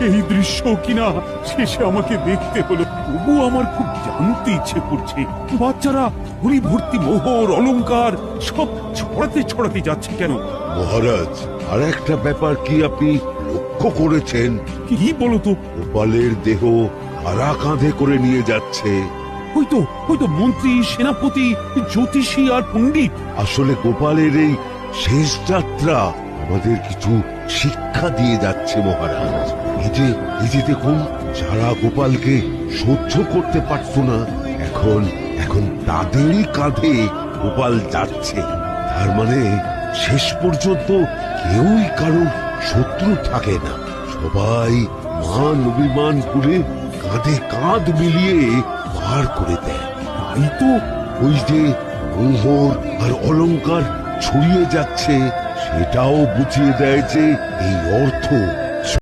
এই দৃশ্য কিনা শেষে আমাকে দেখতে হলো, তবু আমার খুব জানতে ইচ্ছে করছে বাচ্চারা হরি ভর্তি মোহর অলংকার সব ছড়াতে ছড়াতে যাচ্ছে কেন? মহারাজ, আর একটা ব্যাপার কি আপনি লক্ষ্য করেছেন? কি বলতো? গোপালের দেহ কারা কাঁধে করে নিয়ে যাচ্ছে? হয়তো মন্ত্রী, সেনাপতি, জ্যোতিষী আর পণ্ডিত। আসলে গোপালের এই শেষ যাত্রা আমাদের কিছু শিক্ষা দিয়ে যাচ্ছে মহারাজ। এই যে দেখুন, যারা গোপালকে সহ্য করতে পারত না, এখন তাদেরই কাঁধে গোপাল যাচ্ছে। তার মানে শেষ পর্যন্ত কেউই কারোর শত্রু থাকে না, সবাই মান অভিমান করে কাঁধে কাঁধ মিলিয়ে পার করে দেয়। তাই তো ওই যে মোহর আর অলংকার ছড়িয়ে যাচ্ছে, সেটাও বুঝিয়ে দেয় যে এই অর্থ